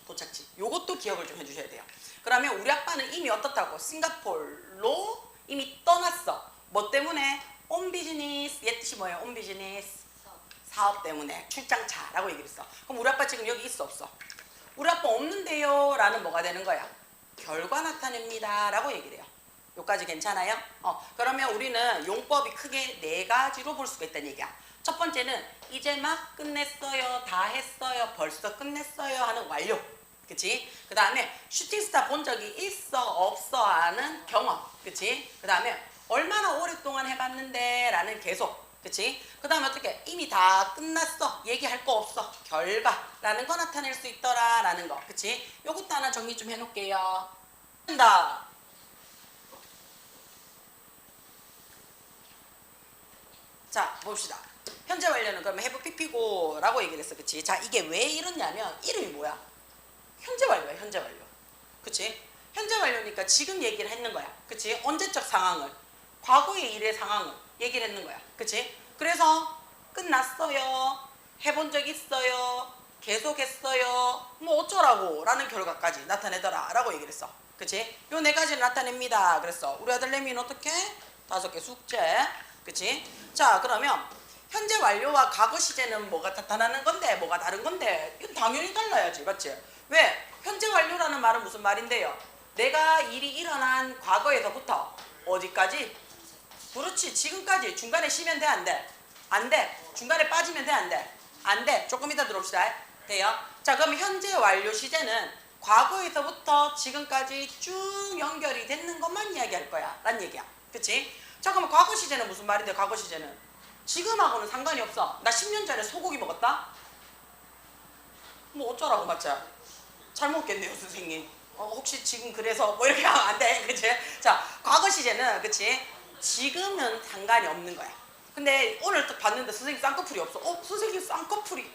도착지. 요것도 기억을 좀 해주셔야 돼요. 그러면 우리 아빠는 이미 어떻다고? 싱가포르로 이미 떠났어. 뭐 때문에? on business. 얘 뜻이 뭐예요? on business. 사업 때문에 출장차라고 얘기했어. 그럼 우리 아빠 지금 여기 있어 없어? 우리 아빠 없는데요 라는 뭐가 되는 거야? 결과 나타냅니다 라고 얘기를 해요. 요까지 괜찮아요? 그러면 우리는 용법이 크게 4가지로 볼 수가 있다는 얘기야. 첫 번째는 이제 막 끝냈어요, 다 했어요, 벌써 끝냈어요 하는 완료. 그치? 그 다음에 슈팅스타 본 적이 있어 없어 하는 경험. 그치? 그 다음에 얼마나 오랫동안 해봤는데 라는 계속. 그치? 그 다음에 어떻게? 이미 다 끝났어. 얘기할 거 없어. 결과라는 거 나타낼 수 있더라 라는 거. 그치? 요것도 하나 정리 좀 해놓을게요. 된다. 자, 봅시다. 현재 완료는 그러면 have pp고 라고 얘기를 했어. 그치? 자, 이게 왜 이러냐면 이름이 뭐야? 현재 완료야. 현재 완료. 그치? 현재 완료니까 지금 얘기를 했는 거야. 그치? 언제적 상황을, 과거의 일의 상황을 얘기를 했는 거야. 그치? 그래서 끝났어요, 해본 적 있어요, 계속했어요, 뭐 어쩌라고 라는 결과까지 나타내더라 라고 얘기를 했어. 그치? 요 4가지를 나타냅니다 그랬어. 우리 아들 레미는 어떻게? 5개 숙제. 그치? 자, 그러면 현재 완료와 과거 시제는 뭐가 나타나는 건데 뭐가 다른 건데? 이건 당연히 달라야지. 맞지? 왜? 현재 완료라는 말은 무슨 말인데요? 내가 일이 일어난 과거에서부터 어디까지? 그렇지, 지금까지. 중간에 쉬면 돼, 안 돼? 안 돼. 중간에 빠지면 돼, 안 돼? 안 돼. 조금 이따 들어옵시다. 돼요? 자, 그럼 현재 완료 시제는 과거에서부터 지금까지 쭉 연결이 되는 것만 이야기할 거야 라는 얘기야. 그치? 자, 그럼 과거 시제는 무슨 말인데? 과거 시제는 지금하고는 상관이 없어. 나 10년 전에 소고기 먹었다? 뭐 어쩌라고. 맞지? 잘 먹겠네요 선생님. 혹시 지금 그래서 뭐 이렇게 하면 안 돼. 그치? 자, 과거 시제는 그치? 지금은 상관이 없는 거야. 근데 오늘 딱 봤는데 선생님 쌍꺼풀이 없어. 선생님 쌍꺼풀이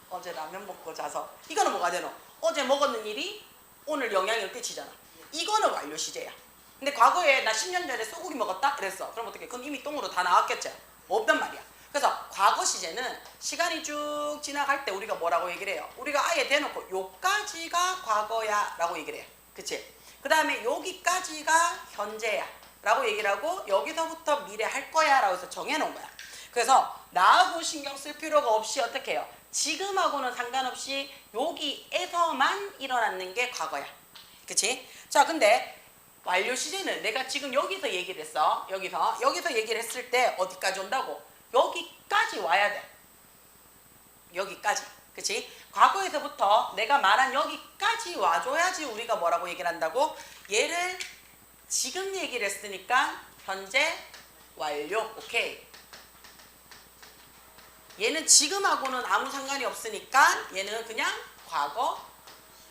어제 라면 먹고 자서. 이거는 뭐가 되노? 어제 먹었는 일이 오늘 영향을 끼치잖아. 이거는 완료 시제야. 근데 과거에 나 10년 전에 소고기 먹었다 그랬어. 그럼 어떻게? 그건 이미 똥으로 다 나왔겠지? 없단 말이야. 그래서 과거 시제는 시간이 쭉 지나갈 때 우리가 뭐라고 얘기를 해요? 우리가 아예 대놓고 요까지가 과거야 라고 얘기를 해. 그치? 그 다음에 여기까지가 현재야 라고 얘기를 하고 여기서부터 미래 할 거야 라고 해서 정해놓은 거야. 그래서 나하고 신경 쓸 필요가 없이 어떻게 해요? 지금하고는 상관없이 여기에서만 일어났는 게 과거야. 그치? 자, 근데 완료 시제는 내가 지금 여기서 얘기를 했어. 여기서 얘기를 했을 때 어디까지 온다고? 여기까지 와야 돼. 여기까지. 그치? 과거에서부터 내가 말한 여기까지 와줘야지 우리가 뭐라고 얘기를 한다고? 얘를 지금 얘기를 했으니까 현재 완료. 오케이. 얘는 지금하고는 아무 상관이 없으니까 얘는 그냥 과거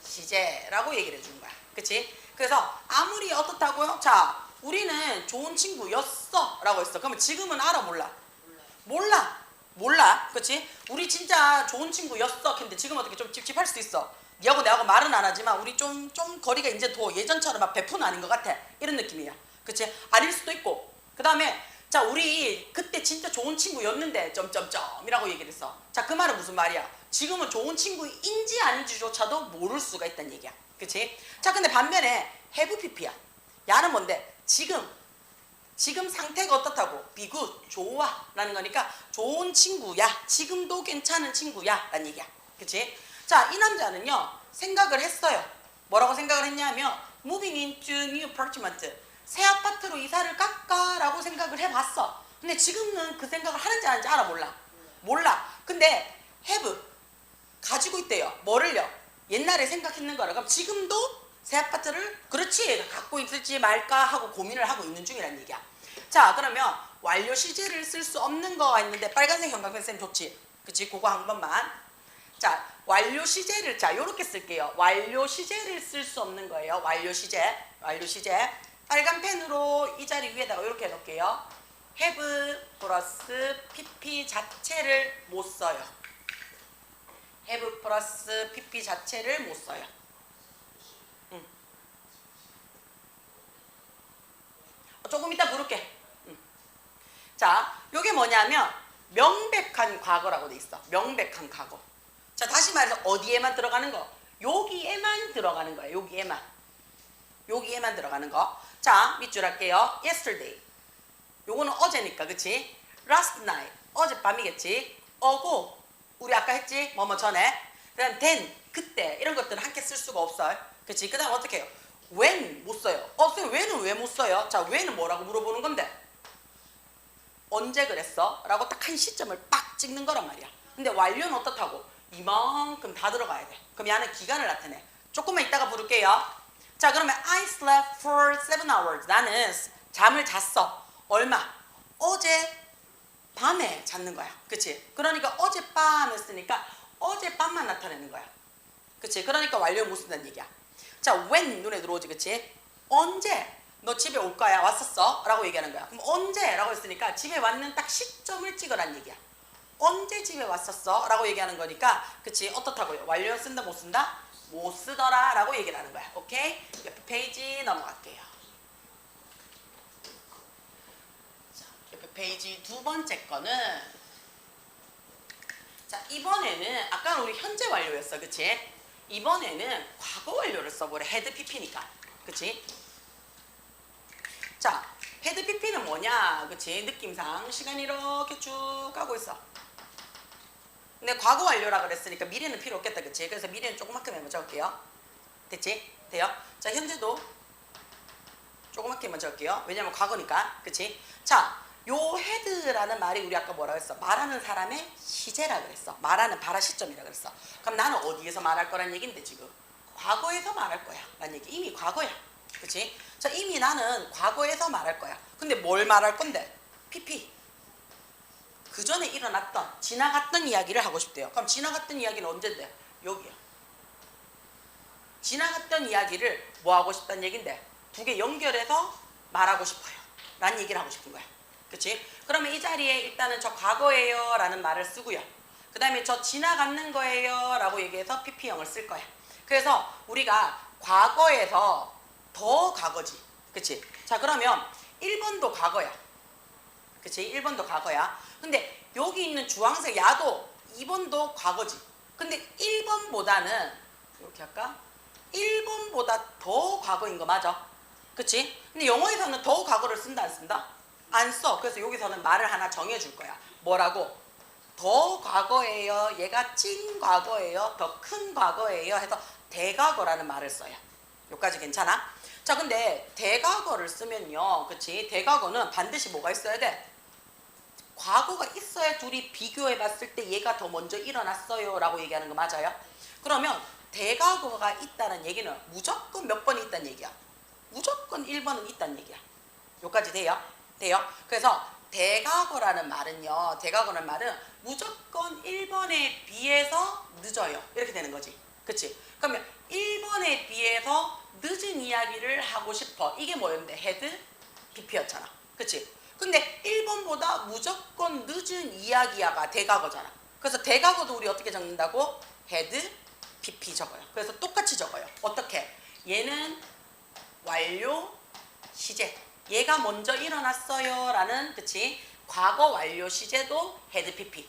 시제라고 얘기를 해주는 거야. 그치? 그래서 아무리 어떻다고요? 자, 우리는 좋은 친구였어 라고 했어. 그러면 지금은 알아 몰라? 몰라. 그치? 우리 진짜 좋은 친구였어. 근데 지금 어떻게 좀 찝찝할 수도 있어. 니하고 내하고 말은 안 하지만 우리 좀 거리가 이제 더 예전처럼 막 베프는 아닌 것 같아. 이런 느낌이야. 그치? 아닐 수도 있고. 그 다음에 자, 우리 그때 진짜 좋은 친구였는데 점점점이라고 얘기를 했어. 자, 그 말은 무슨 말이야? 지금은 좋은 친구인지 아닌지조차도 모를 수가 있다는 얘기야. 그치? 자, 근데 반면에 have pp야. 야는 뭔데? 지금 상태가 어떻다고? be good, 좋아 라는 거니까 좋은 친구야, 지금도 괜찮은 친구야 라는 얘기야. 그치? 자, 이 남자는요 생각을 했어요. 뭐라고 생각을 했냐면 moving into new apartment, 새 아파트로 이사를 갈까 라고 생각을 해봤어. 근데 지금은 그 생각을 하는지 안 하는지 알아 몰라. 근데 have 가지고 있대요. 뭐를요? 옛날에 생각했는 거라. 그럼 지금도 새 아파트를 그렇지 갖고 있을지 말까 하고 고민을 하고 있는 중이라는 얘기야. 자, 그러면 완료 시제를 쓸 수 없는 거가 있는데 빨간색 형광펜 쌤 좋지? 그치? 그거 한 번만. 자, 완료 시제를 자 요렇게 쓸게요. 완료 시제를 쓸 수 없는 거예요. 완료 시제. 빨간 펜으로 이 자리 위에다가 이렇게 해놓을게요. have 플러스 pp 자체를 못 써요. have 플러스 pp 자체를 못 써요. 조금 이따 부를게. 자, 요게 뭐냐면 명백한 과거라고 돼 있어. 명백한 과거. 자, 다시 말해서 어디에만 들어가는 거? 여기에만 들어가는 거야. 여기에만 들어가는 거. 자, 밑줄 할게요. yesterday. 요거는 어제니까, 그치? last night. 어젯밤이겠지? 어고, 우리 아까 했지? 뭐뭐 전에. 그 다음 then, 그때. 이런 것들은 함께 쓸 수가 없어요. 그치? 그 다음 어떻게 해요? when 못 써요. 쌤, when은 왜 못 써요? 자, when은 뭐라고 물어보는 건데? 언제 그랬어? 라고 딱 한 시점을 빡 찍는 거란 말이야. 근데 완료는 어떻다고? 이만큼 다 들어가야 돼. 그럼 얘는 기간을 나타내. 조금만 이따가 부를게요. 자, 그러면 I slept for 7 hours. 나는 잠을 잤어. 얼마? 어제 밤에 잤는 거야. 그치? 그러니까 어젯밤 했으니까 어젯밤만 나타내는 거야. 그치? 그러니까 완료 못 쓴다는 얘기야. 자, when 눈에 들어오지, 그치? 언제 너 집에 올 거야? 왔었어? 라고 얘기하는 거야. 그럼 언제? 라고 했으니까 집에 왔는 딱 시점을 찍으라는 얘기야. 언제 집에 왔었어? 라고 얘기하는 거니까, 그치? 어떻다고요? 완료 쓴다 못 쓴다? 못 쓰더라 라고 얘기를 하는 거야. 오케이? 옆에 페이지 넘어갈게요. 자, 옆에 페이지 두 번째 거는, 자, 이번에는 아까는 우리 현재 완료였어, 그치? 이번에는 과거 완료를 써보래. had pp니까, 그치? 자, had pp는 뭐냐, 그치? 느낌상 시간이 이렇게 쭉 가고 있어. 근데 과거 완료라 그랬으니까 미래는 필요 없겠다, 그치? 그래서 미래는 조그맣게 메모 적을게요. 됐지? 돼요? 자, 현재도 조그맣게 메모 적을게요. 왜냐면 과거니까, 그치? 자, 요 had라는 말이 우리 아까 뭐라고 했어? 말하는 사람의 시제라 그랬어. 말하는 발화 시점이라 그랬어. 그럼 나는 어디에서 말할 거란 얘기인데 지금? 과거에서 말할 거야 라는 얘기. 이미 과거야. 그치? 자, 이미 나는 과거에서 말할 거야. 근데 뭘 말할 건데? PP. 그 전에 일어났던, 지나갔던 이야기를 하고 싶대요. 그럼 지나갔던 이야기는 언제인데? 여기야. 지나갔던 이야기를 뭐 하고 싶다는 얘기인데? 두 개 연결해서 말하고 싶어요 라는 얘기를 하고 싶은 거야. 그치? 그러면 이 자리에 일단은 저 과거예요 라는 말을 쓰고요. 그 다음에 저 지나가는 거예요 라고 얘기해서 PP형을 쓸 거야. 그래서 우리가 과거에서 더 과거지. 그치? 자, 그러면 1번도 과거야. 그치? 1번도 과거야. 근데 여기 있는 주황색 야도 2번도 과거지. 근데 1번보다는 이렇게 할까? 1번보다 더 과거인 거 맞아? 그치? 근데 영어에서는 더 과거를 쓴다 안 쓴다? 안 써. 그래서 여기서는 말을 하나 정해줄 거야. 뭐라고? 더 과거예요. 얘가 찐 과거예요. 더 큰 과거예요. 해서 대과거라는 말을 써요. 여기까지 괜찮아? 자, 근데 대과거를 쓰면요. 그치? 대과거는 반드시 뭐가 있어야 돼? 과거가 있어야 둘이 비교해 봤을 때 얘가 더 먼저 일어났어요 라고 얘기하는 거 맞아요? 그러면 대과거가 있다는 얘기는 무조건 몇 번이 있다는 얘기야. 무조건 1번은 있다는 얘기야. 여기까지 돼요? 그래서 대과거라는 말은요. 대과거라는 말은 무조건 1번에 비해서 늦어요. 이렇게 되는 거지. 그치? 그러면 1번에 비해서 늦은 이야기를 하고 싶어. 이게 뭐였는데? 헤드 PP였잖아. 그치? 근데 1번보다 무조건 늦은 이야기야가 대과거잖아. 그래서 대과거도 우리 어떻게 적는다고? 헤드 PP 적어요. 그래서 똑같이 적어요. 어떻게? 얘는 완료 시제. 얘가 먼저 일어났어요 라는, 그치? 과거 완료 시제도 헤드 PP.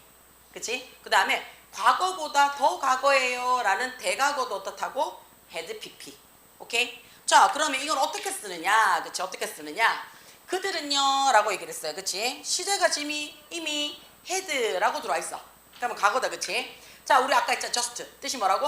그치? 그 다음에 과거보다 더 과거예요 라는 대과거도 어떻다고? 헤드 PP. 오케이? 자, 그러면 이걸 어떻게 쓰느냐? 그치? 어떻게 쓰느냐? 그들은요 라고 얘기를 했어요. 그치? 시제가 이미 헤드라고 들어와 있어. 그러면 과거다. 그치? 자, 우리 아까 했잖아. just. 뜻이 뭐라고?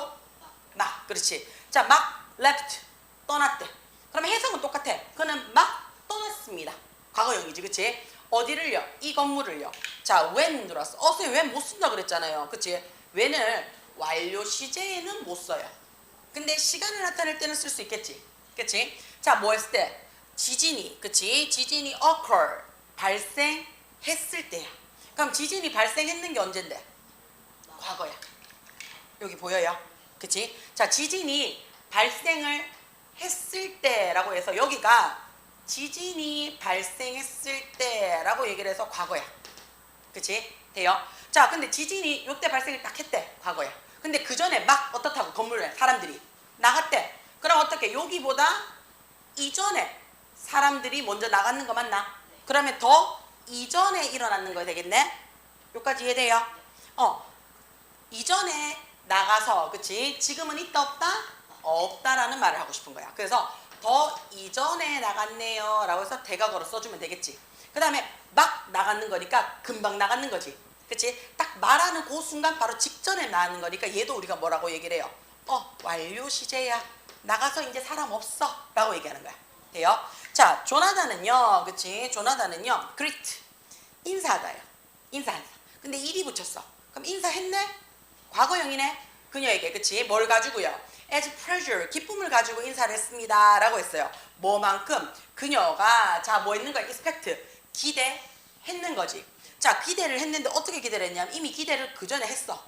막. 그렇지. 자, 막 left. 떠났대. 그러면 해석은 똑같아. 그는 막 떠났습니다. 과거형이지. 그치? 어디를요? 이 건물을요. 자, when 들어왔어. 선생님 when 못 쓴다 그랬잖아요. 그치? when을 완료 시제에는 못 써요. 근데 시간을 나타낼 때는 쓸 수 있겠지. 그치? 자, 뭐 했을 때? 지진이, 그치? 지진이 occur, 발생했을 때야. 그럼 지진이 발생했는 게 언젠데? 과거야. 여기 보여요? 그치? 자, 지진이 발생을 했을 때라고 해서 여기가 지진이 발생했을 때라고 얘기를 해서 과거야. 그치? 돼요? 자, 근데 지진이 요때 발생을 딱 했대. 과거야. 근데 그 전에 막 어떻다고? 건물에 사람들이 나갔대. 그럼 어떻게? 여기보다 이전에 사람들이 먼저 나갔는 거 맞나? 그러면 더 이전에 일어났는 거 되겠네? 여기까지 이해돼요? 이전에 나가서, 그치? 지금은 있다 없다? 없다라는 말을 하고 싶은 거야. 그래서 더 이전에 나갔네요 라고 해서 대각으로 써주면 되겠지. 그 다음에 막 나가는 거니까 금방 나가는 거지. 그치? 딱 말하는 그 순간 바로 직전에 나가는 거니까 얘도 우리가 뭐라고 얘기를 해요? 완료 시제야. 나가서 이제 사람 없어 라고 얘기하는 거야. 돼요? 자, 조나단은요, 그치? 조나단은요, greet. 인사하다요. 인사. 근데 일이 붙였어. 그럼 인사했네? 과거형이네? 그녀에게, 그치? 뭘 가지고요? as pleasure, 기쁨을 가지고 인사를 했습니다 라고 했어요. 뭐만큼? 그녀가, 자, 뭐 했는 거야? expect, 기대했는 거지. 자, 기대를 했는데 어떻게 기대를 했냐면 이미 기대를 그 전에 했어.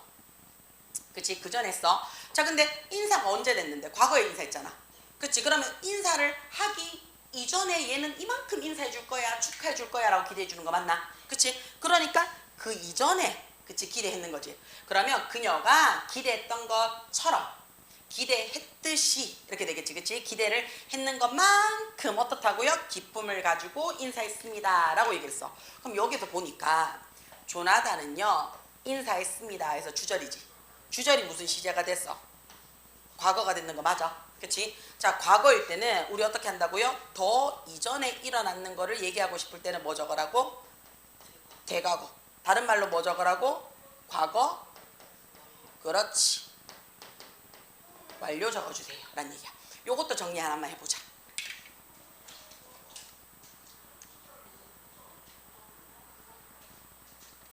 그치? 그 전에 했어. 자, 근데 인사가 언제 됐는데? 과거에 인사했잖아. 그치? 그러면 인사를 하기 이전에 얘는 이만큼 인사해 줄 거야, 축하해 줄 거야 라고 기대해 주는 거 맞나? 그치? 그러니까 그 이전에, 그치? 기대했는 거지. 그러면 그녀가 기대했던 것처럼, 기대했듯이 이렇게 되겠지. 그치? 기대를 했는 것만큼 어떻다고요? 기쁨을 가지고 인사했습니다 라고 얘기했어. 그럼 여기서 보니까 조나단은요, 인사했습니다 해서 주절이지. 주절이 무슨 시제가 됐어? 과거가 됐는 거 맞아? 그치? 자, 과거일 때는 우리 어떻게 한다고요? 더 이전에 일어났는 거를 얘기하고 싶을 때는 뭐 적으라고? 대과거. 다른 말로 뭐 적으라고? 과거. 그렇지. 완료 적어주세요 라는 얘기야. 요것도 정리 하나만 해보자.